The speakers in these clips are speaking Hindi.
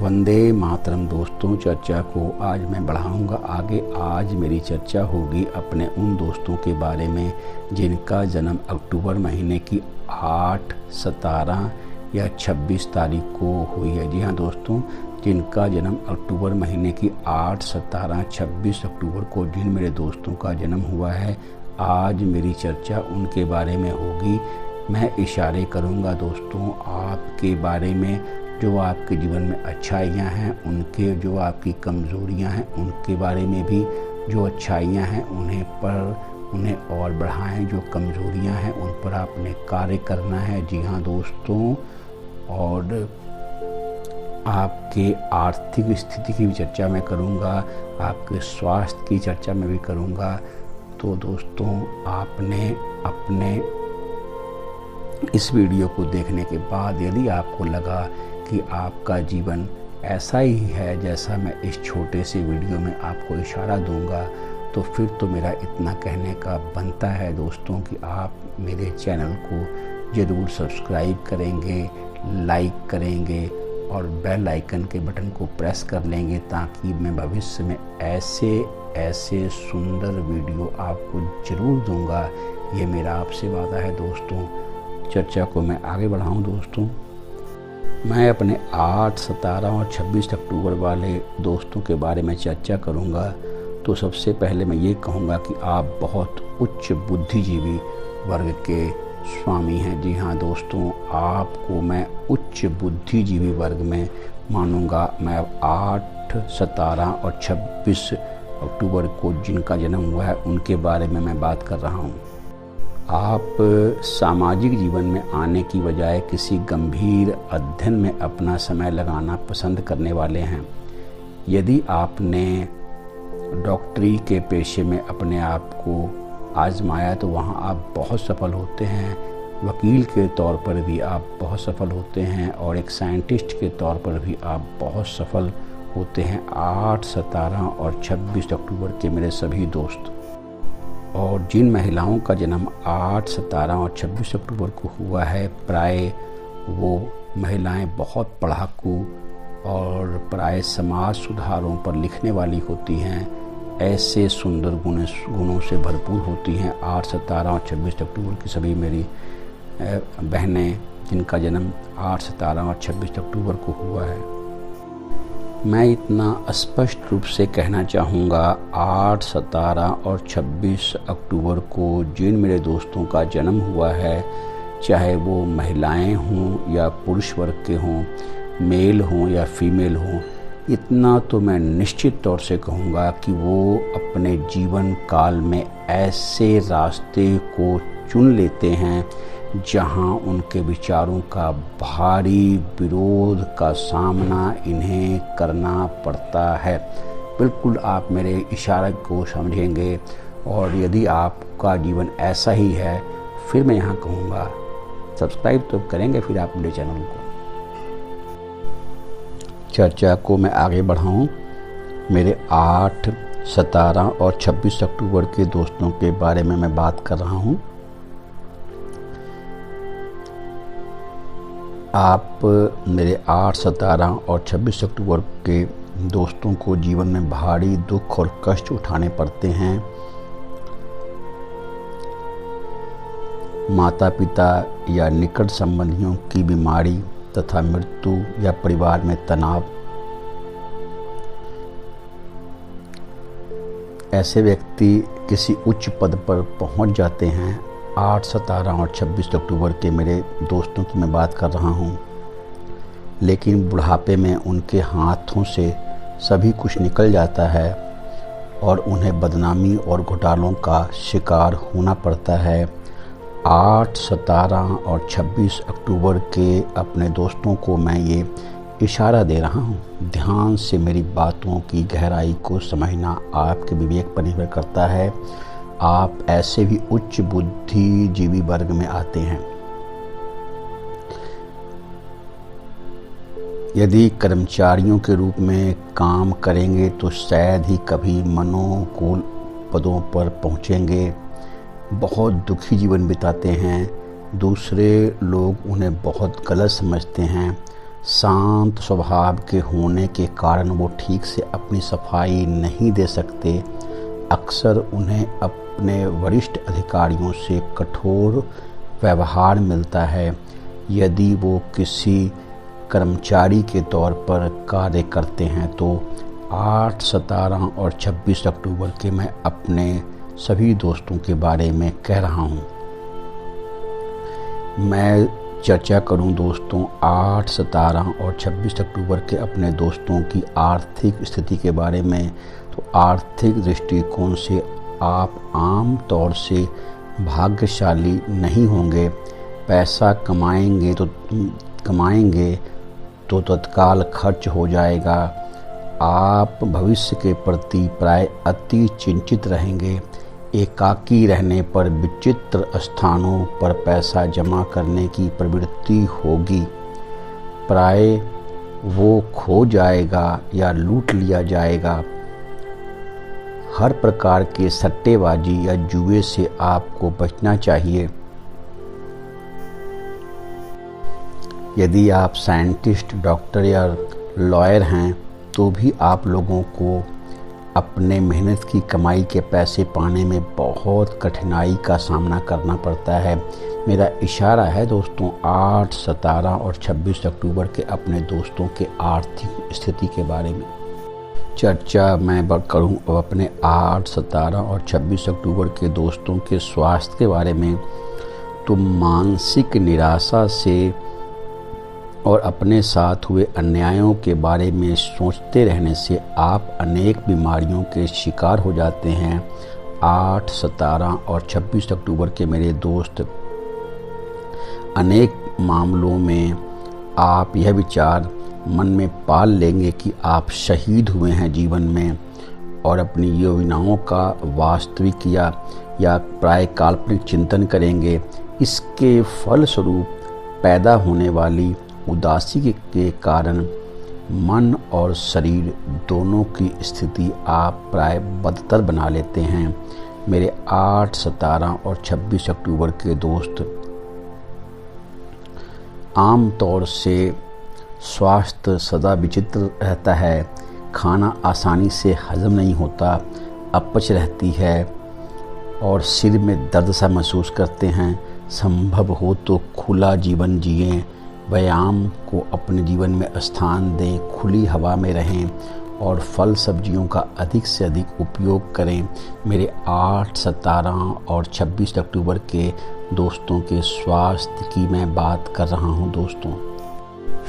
वंदे मातरम दोस्तों, चर्चा को आज मैं बढ़ाऊंगा आगे। आज मेरी चर्चा होगी अपने उन दोस्तों के बारे में जिनका जन्म अक्टूबर महीने की 8, 17 या 26 तारीख को हुई है। जी हाँ दोस्तों, जिनका जन्म अक्टूबर महीने की 8, 17, 26 अक्टूबर को जिन मेरे दोस्तों का जन्म हुआ है, आज मेरी चर्चा उनके बारे में होगी। मैं इशारे करूंगा दोस्तों आपके बारे में, जो आपके जीवन में अच्छाइयाँ हैं उनके, जो आपकी कमज़ोरियाँ हैं उनके बारे में भी। जो अच्छाइयाँ हैं उन्हें और बढ़ाएं, जो कमज़ोरियाँ हैं उन पर आपने कार्य करना है। जी हाँ दोस्तों, और आपके आर्थिक स्थिति की भी चर्चा मैं करूँगा, आपके स्वास्थ्य की चर्चा मैं भी करूँगा। तो दोस्तों, आपने अपने इस वीडियो को देखने के बाद यदि आपको लगा कि आपका जीवन ऐसा ही है जैसा मैं इस छोटे से वीडियो में आपको इशारा दूंगा, तो फिर तो मेरा इतना कहने का बनता है दोस्तों कि आप मेरे चैनल को ज़रूर सब्सक्राइब करेंगे, लाइक करेंगे और बेल आइकन के बटन को प्रेस कर लेंगे, ताकि मैं भविष्य में ऐसे सुंदर वीडियो आपको ज़रूर दूंगा। ये मेरा आपसे वादा है दोस्तों। चर्चा को मैं आगे बढ़ाऊं दोस्तों, मैं अपने 8, 17 और 26 अक्टूबर वाले दोस्तों के बारे में चर्चा करूंगा। तो सबसे पहले मैं ये कहूँगा कि आप बहुत उच्च बुद्धिजीवी वर्ग के स्वामी हैं। जी हाँ दोस्तों, आपको मैं उच्च बुद्धिजीवी वर्ग में मानूंगा। मैं 8, 17 और 26 अक्टूबर को जिनका जन्म हुआ है उनके बारे में मैं बात कर रहा हूँ। आप सामाजिक जीवन में आने की बजाय किसी गंभीर अध्ययन में अपना समय लगाना पसंद करने वाले हैं। यदि आपने डॉक्टरी के पेशे में अपने आप को आजमाया तो वहाँ आप बहुत सफल होते हैं। वकील के तौर पर भी आप बहुत सफल होते हैं और एक साइंटिस्ट के तौर पर भी आप बहुत सफल होते हैं। 8, 17 और 26 अक्टूबर के मेरे सभी दोस्त, और जिन महिलाओं का जन्म 8, 17 और 26 अक्टूबर को हुआ है, प्राय वो महिलाएं बहुत पढ़ाकू और प्राय समाज सुधारों पर लिखने वाली होती हैं। ऐसे सुंदर गुणों से भरपूर होती हैं। 8, 17 और 26 अक्टूबर की सभी मेरी बहनें जिनका जन्म 8, 17 और 26 अक्टूबर को हुआ है। मैं इतना स्पष्ट रूप से कहना चाहूँगा, 8, 17 और 26 अक्टूबर को जिन मेरे दोस्तों का जन्म हुआ है, चाहे वो महिलाएं हों या पुरुष वर्ग के हों, मेल हों या फीमेल हों, इतना तो मैं निश्चित तौर से कहूँगा कि वो अपने जीवन काल में ऐसे रास्ते को चुन लेते हैं जहां उनके विचारों का भारी विरोध का सामना इन्हें करना पड़ता है। बिल्कुल आप मेरे इशारे को समझेंगे, और यदि आपका जीवन ऐसा ही है फिर मैं यहाँ कहूँगा सब्सक्राइब तो करेंगे फिर आप मेरे चैनल को। चर्चा को मैं आगे बढ़ाऊँ। मेरे 8, 17 और 26 अक्टूबर के दोस्तों के बारे में मैं बात कर रहा हूँ। आप मेरे 8, 17 और 26 अक्टूबर के दोस्तों को जीवन में भारी दुख और कष्ट उठाने पड़ते हैं। माता पिता या निकट संबंधियों की बीमारी तथा मृत्यु या परिवार में तनाव। ऐसे व्यक्ति किसी उच्च पद पर पहुंच जाते हैं। 8, 17 और 26 अक्टूबर के मेरे दोस्तों की मैं बात कर रहा हूँ, लेकिन बुढ़ापे में उनके हाथों से सभी कुछ निकल जाता है और उन्हें बदनामी और घोटालों का शिकार होना पड़ता है। 8, 17 और 26 अक्टूबर के अपने दोस्तों को मैं ये इशारा दे रहा हूँ। ध्यान से मेरी बातों की गहराई को समझना आपके विवेक पर निर्भर करता है। आप ऐसे भी उच्च बुद्धिजीवी वर्ग में आते हैं। यदि कर्मचारियों के रूप में काम करेंगे तो शायद ही कभी मनोकूल पदों पर पहुंचेंगे। बहुत दुखी जीवन बिताते हैं। दूसरे लोग उन्हें बहुत गलत समझते हैं। शांत स्वभाव के होने के कारण वो ठीक से अपनी सफाई नहीं दे सकते। अक्सर उन्हें अपने वरिष्ठ अधिकारियों से कठोर व्यवहार मिलता है। यदि वो किसी कर्मचारी के तौर पर कार्य करते हैं तो 8, 17 और 26 अक्टूबर के मैं अपने सभी दोस्तों के बारे में कह रहा हूँ। मैं चर्चा करूं दोस्तों 8, 17 और 26 अक्टूबर के अपने दोस्तों की आर्थिक स्थिति के बारे में। तो आर्थिक दृष्टिकोण से आप आम तौर से भाग्यशाली नहीं होंगे। पैसा कमाएंगे तो तत्काल खर्च हो जाएगा। आप भविष्य के प्रति प्राय अति चिंतित रहेंगे। एकाकी रहने पर विचित्र स्थानों पर पैसा जमा करने की प्रवृत्ति होगी। प्राय वो खो जाएगा या लूट लिया जाएगा। हर प्रकार के सट्टेबाजी या जुए से आपको बचना चाहिए। यदि आप साइंटिस्ट, डॉक्टर या लॉयर हैं तो भी आप लोगों को अपने मेहनत की कमाई के पैसे पाने में बहुत कठिनाई का सामना करना पड़ता है। मेरा इशारा है दोस्तों 8, 17 और 26 अक्टूबर के अपने दोस्तों के आर्थिक स्थिति के बारे में। चर्चा मैं करूं अब अपने 8, 17 और 26 अक्टूबर के दोस्तों के स्वास्थ्य के बारे में। तो मानसिक निराशा से और अपने साथ हुए अन्यायों के बारे में सोचते रहने से आप अनेक बीमारियों के शिकार हो जाते हैं। 8, 17 और 26 अक्टूबर के मेरे दोस्त, अनेक मामलों में आप यह विचार मन में पाल लेंगे कि आप शहीद हुए हैं जीवन में और अपनी योजनाओं का वास्तविक या प्राय काल्पनिक चिंतन करेंगे। इसके फलस्वरूप पैदा होने वाली उदासी के कारण मन और शरीर दोनों की स्थिति आप प्राय बदतर बना लेते हैं। मेरे 8, 17 और 26 अक्टूबर के दोस्त, आम तौर से स्वास्थ्य सदा विचित्र रहता है। खाना आसानी से हजम नहीं होता, अपच रहती है और सिर में दर्द सा महसूस करते हैं। संभव हो तो खुला जीवन जिएं, व्यायाम को अपने जीवन में स्थान दें, खुली हवा में रहें और फल सब्जियों का अधिक से अधिक उपयोग करें। मेरे 8, 17 और 26 अक्टूबर के दोस्तों के स्वास्थ्य की मैं बात कर रहा हूं दोस्तों।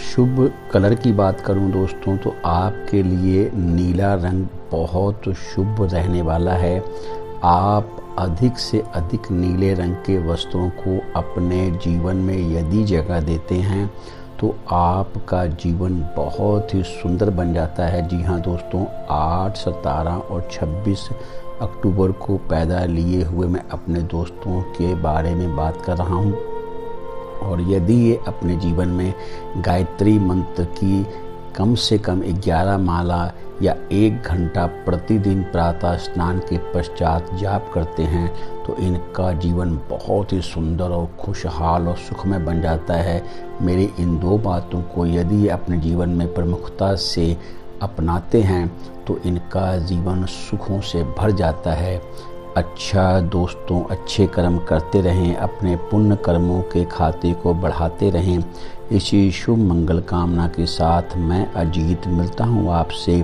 शुभ कलर की बात करूं दोस्तों तो आपके लिए नीला रंग बहुत शुभ रहने वाला है। आप अधिक से अधिक नीले रंग के वस्त्रों को अपने जीवन में यदि जगह देते हैं तो आपका जीवन बहुत ही सुंदर बन जाता है। जी हाँ दोस्तों, 8, 17 और 26 अक्टूबर को पैदा लिए हुए मैं अपने दोस्तों के बारे में बात कर रहा हूँ। और यदि ये अपने जीवन में गायत्री मंत्र की कम से कम 11 माला या 1 घंटा प्रतिदिन प्रातः स्नान के पश्चात जाप करते हैं तो इनका जीवन बहुत ही सुंदर और खुशहाल और सुखमय बन जाता है। मेरी इन 2 बातों को यदि अपने जीवन में प्रमुखता से अपनाते हैं तो इनका जीवन सुखों से भर जाता है। अच्छा दोस्तों, अच्छे कर्म करते रहें, अपने पुण्य कर्मों के खाते को बढ़ाते रहें। इसी शुभ मंगल कामना के साथ मैं अजीत मिलता हूँ आपसे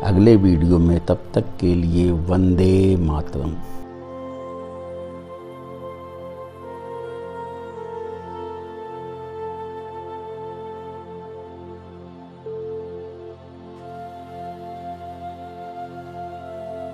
अगले वीडियो में। तब तक के लिए वंदे मातरम।